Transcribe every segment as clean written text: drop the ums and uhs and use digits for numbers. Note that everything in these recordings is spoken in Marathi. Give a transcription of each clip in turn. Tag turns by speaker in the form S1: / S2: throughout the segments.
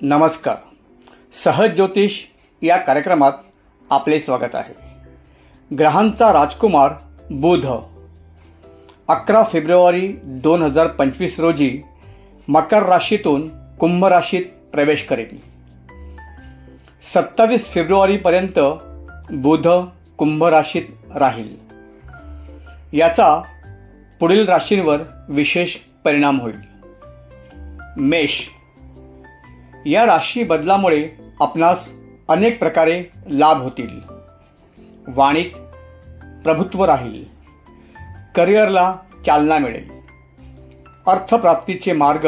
S1: नमस्कार. सहज ज्योतिष या कार्यक्रमात आपले स्वागत आहे. ग्रहांचा राजकुमार बुध 11 फेब्रुवारी 2025 रोजी मकर राशीतून कुंभ राशीत प्रवेश करेल. 27 फेब्रुवारीपर्यंत बुध कुंभ राशीत राहील. याचा पुढील राशींवर विशेष परिणाम होईल. मेष या राशी बदलामुळे आपणास अनेक प्रकारे लाभ होतील. वाणीत प्रभुत्व राहील. करिअरला चालना मिळेल. अर्थप्राप्तीचे मार्ग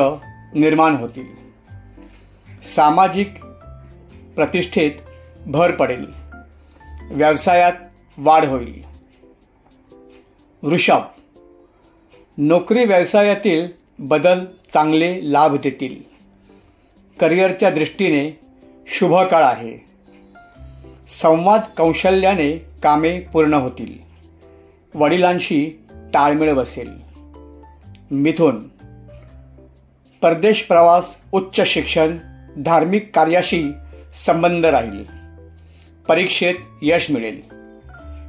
S1: निर्माण होतील. सामाजिक प्रतिष्ठेत भर पडेल. व्यवसायात वाढ होईल. वृषभ नोकरी व्यवसायातील बदल चांगले लाभ देतील. करिअरच्या दृष्टीने शुभ काळ आहे. संवाद कौशल्याने कामे पूर्ण होतील. वडिलांशी ताळमेळ बसेल. मिथुन परदेश प्रवास, उच्च शिक्षण, धार्मिक कार्याशी संबंध राहील. परीक्षेत यश मिळेल.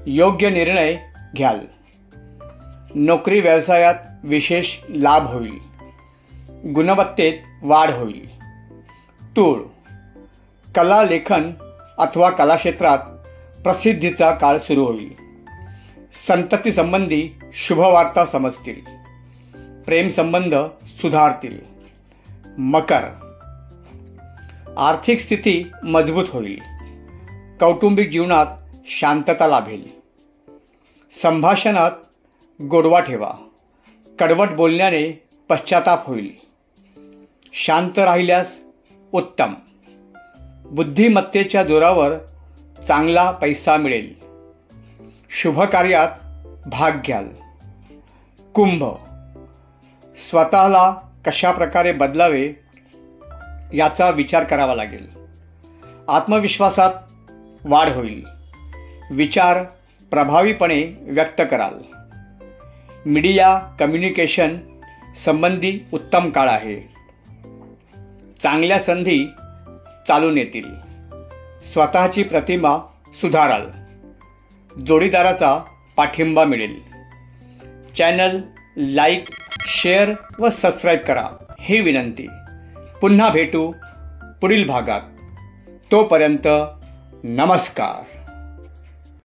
S1: योग्य निर्णय घ्याल. नोकरी व्यवसायात विशेष लाभ होईल. गुणवत्तेत वाढ होईल. तूळ कला, लेखन अथवा कलाक्षेत्रात प्रसिद्धीचा काळ सुरू होईल. संतती संबंधी शुभवार्ता समजतील. प्रेम संबंध सुधारतील. मकर आर्थिक स्थिती मजबूत होईल. कौटुंबिक जीवनात शांतता लाभेल. संभाषणात गोडवा ठेवा. कडवट बोलण्याने पश्चाताप होईल. शांत राहिल्यास उत्तम. बुद्धिमत्तेच्या जोरावर चांगला पैसा मिळेल. शुभ कार्यात भाग घ्याल. कुंभ स्वतःला कशा प्रकारे बदलावे याचा विचार करावा लागेल. आत्मविश्वासात वाढ होईल. विचार प्रभावीपणे व्यक्त कराल. मीडिया कम्युनिकेशन संबंधी उत्तम काळ आहे. चांगल्या संधी चालून येतील. स्वतःची प्रतिमा सुधाराल. जोडीदाराचा पाठिंबा मिळेल. चॅनल लाईक, शेअर व सबस्क्राईब करा ही विनंती. पुन्हा भेटू पुढील भागात. तोपर्यंत नमस्कार.